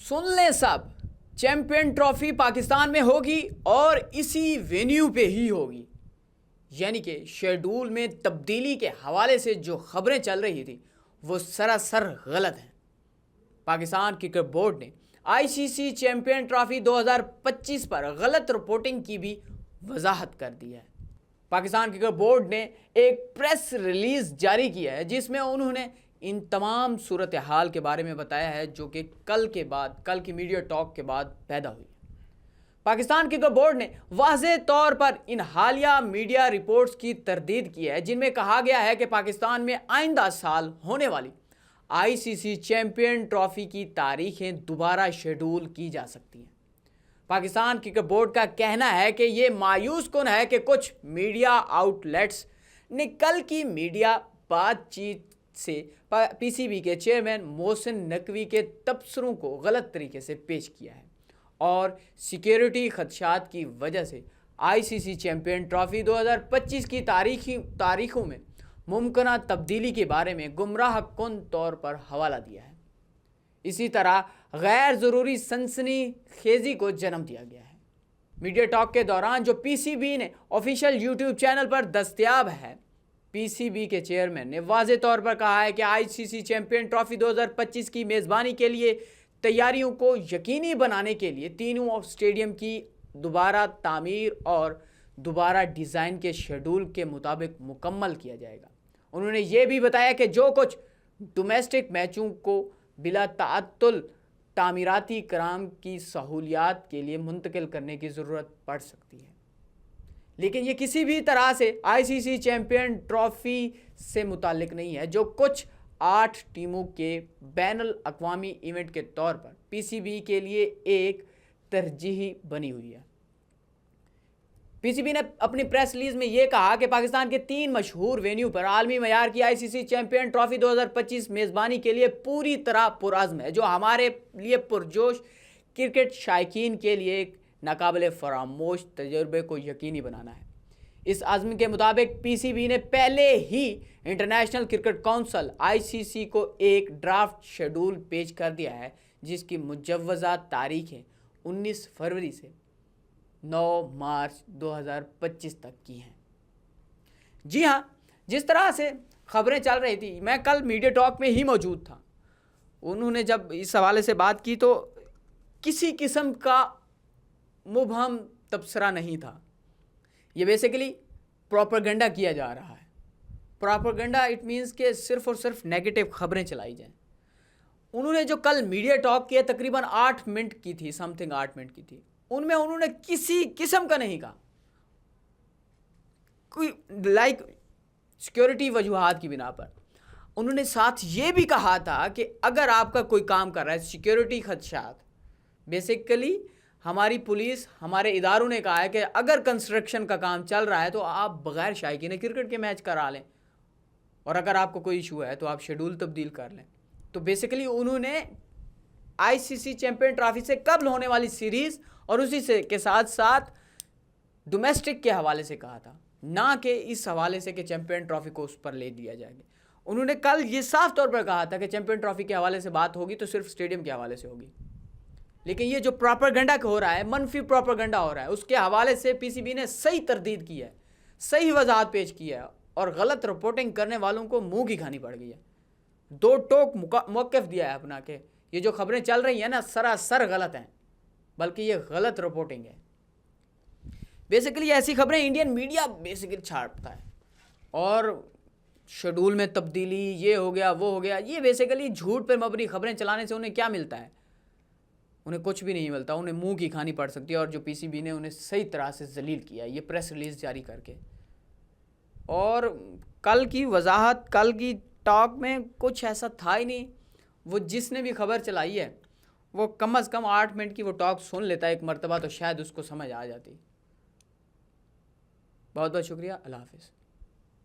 सुन लें सब, champion trophy Pakistan में होगी और इसी वेन्यू पे ही होगी। यानी कि शेड्यूल में तब्दीली के हवाले से जो खबरें चल रही थी वो सरासर गलत हैं। पाकिस्तान क्रिकेट बोर्ड ने आईसीसी चैंपियन ट्रॉफी 2025 पर गलत रिपोर्टिंग की भी वजाहत कर दी है। पाकिस्तान क्रिकेट बोर्ड ने एक प्रेस रिलीज जारी किया है जिसमें उन्होंने इन तमाम सूरत हाल के बारे में बताया है जो कि कल की मीडिया टॉक के बाद पैदा हुई। पाकिस्तान क्रिकेट बोर्ड ने वाज़ेह तौर पर इन हालिया मीडिया रिपोर्ट्स की तरदीद की है जिनमें कहा गया है कि पाकिस्तान में आइंदा साल होने वाली आईसीसी चैंपियन ट्रॉफी की तारीखें दोबारा शेड्यूल की जा सकती हैं। पाकिस्तान क्रिकेट बोर्ड का कहना है कि ये मायूस कुन है कि कुछ मीडिया आउटलेट्स ने कल की मीडिया बातचीत से पीसीबी के चेयरमैन मोहसिन नकवी के तबसरों को गलत तरीके से पेश किया है और सिक्योरिटी खदशात की वजह से आईसीसी चैंपियन ट्रॉफी 2025 की तारीखों में मुमकिन तब्दीली के बारे में गुमराह कुन तौर पर हवाला दिया है। इसी तरह गैर ज़रूरी सनसनी खेजी को जन्म दिया गया है। मीडिया टॉक के दौरान जो पीसीबी ने ऑफिशियल यूट्यूब चैनल पर दस्तयाब है, पीसीबी के चेयरमैन ने वाज़ेह तौर पर कहा है कि आईसीसी चैंपियन ट्रॉफी 2025 की मेज़बानी के लिए तैयारियों को यकीनी बनाने के लिए तीनों स्टेडियम की दोबारा तामीर और दोबारा डिज़ाइन के शेड्यूल के मुताबिक मुकम्मल किया जाएगा। उन्होंने ये भी बताया कि जो कुछ डोमेस्टिक मैचों को बिला ताअत्तुल तामीराती कराम की सहूलियात के लिए मुंतकिल करने की ज़रूरत पड़ सकती है, लेकिन ये किसी भी तरह से आईसीसी चैंपियन ट्रॉफी से मुतालिक नहीं है जो कुछ 8 टीमों के बैनुल अक़वामी इवेंट के तौर पर पीसीबी के लिए एक तरजीही बनी हुई है। पीसीबी ने अपनी प्रेस रिलीज में यह कहा कि पाकिस्तान के 3 मशहूर वेन्यू पर आलमी मयार की आईसीसी चैंपियन ट्रॉफी 2025 मेज़बानी के लिए पूरी तरह पुरअज़्म है, जो हमारे लिए पुरजोश क्रिकेट शायकीन के लिए एक नाकाबिले फरामोश तजुर्बे को यकीनी बनाना है। इस आज़म के मुताबिक पीसीबी ने पहले ही इंटरनेशनल क्रिकेट काउंसिल आईसीसी को एक ड्राफ्ट शेड्यूल पेश कर दिया है जिसकी मुजव्वज़ा तारीखें 19 फरवरी से 9 मार्च 2025 तक की हैं। जी हाँ, जिस तरह से खबरें चल रही थी, मैं कल मीडिया टॉक में ही मौजूद था। उन्होंने जब इस हवाले से बात की तो किसी किस्म का मुबहम तबसरा नहीं था। ये बेसिकली प्रोपेगेंडा किया जा रहा है। प्रोपेगेंडा इट मीन्स के सिर्फ और सिर्फ नेगेटिव खबरें चलाई जाएं। उन्होंने जो कल मीडिया टॉक किया तकरीबन 8 मिनट की थी, समथिंग 8 मिनट की थी, उनमें उन्होंने किसी किस्म का नहीं कहा कोई सिक्योरिटी वजूहात की बिना पर। उन्होंने साथ ये भी कहा था कि अगर आपका कोई काम कर रहा है सिक्योरिटी खदशात, बेसिकली हमारी पुलिस, हमारे इदारों ने कहा है कि अगर कंस्ट्रक्शन का काम चल रहा है तो आप बगैर शायकीन क्रिकेट के मैच करा लें, और अगर आपको कोई इशू है तो आप शेड्यूल तब्दील कर लें। तो बेसिकली उन्होंने आईसीसी चैंपियन ट्रॉफी से कबल होने वाली सीरीज़ और उसी से के साथ साथ डोमेस्टिक के हवाले से कहा था, ना कि इस हवाले से कि चैंपियन ट्रॉफी को उस पर ले लिया जाएगा। उन्होंने कल ये साफ तौर पर कहा था कि चैंपियन ट्रॉफी के हवाले से बात होगी तो सिर्फ स्टेडियम के हवाले से होगी, लेकिन ये जो प्रोपेगेंडा हो रहा है, मनफी प्रोपेगेंडा हो रहा है, उसके हवाले से पीसीबी ने सही तरदीद की है, सही वजाहत पेश की है और गलत रिपोर्टिंग करने वालों को मुंह की खानी पड़ गई है। 2 टोक मौक़िफ़ दिया है अपना कि ये जो खबरें चल रही हैं ना सरासर गलत हैं, बल्कि ये गलत रिपोर्टिंग है। बेसिकली ऐसी खबरें इंडियन मीडिया बेसिकली छापता है और शेड्यूल में तब्दीली, ये हो गया वो हो गया, ये बेसिकली झूठ पर मबनी खबरें चलाने से उन्हें क्या मिलता है? उन्हें कुछ भी नहीं मिलता, उन्हें मुंह की खानी पड़ सकती है। और जो पीसीबी ने उन्हें सही तरह से जलील किया ये प्रेस रिलीज़ जारी करके। और कल की वजाहत, कल की टॉक में कुछ ऐसा था ही नहीं। वो जिसने भी खबर चलाई है वो कम से कम 8 मिनट की वो टॉक सुन लेता है एक मरतबा तो शायद उसको समझ आ जाती। बहुत बहुत शुक्रिया, अल्लाह हाफिज़।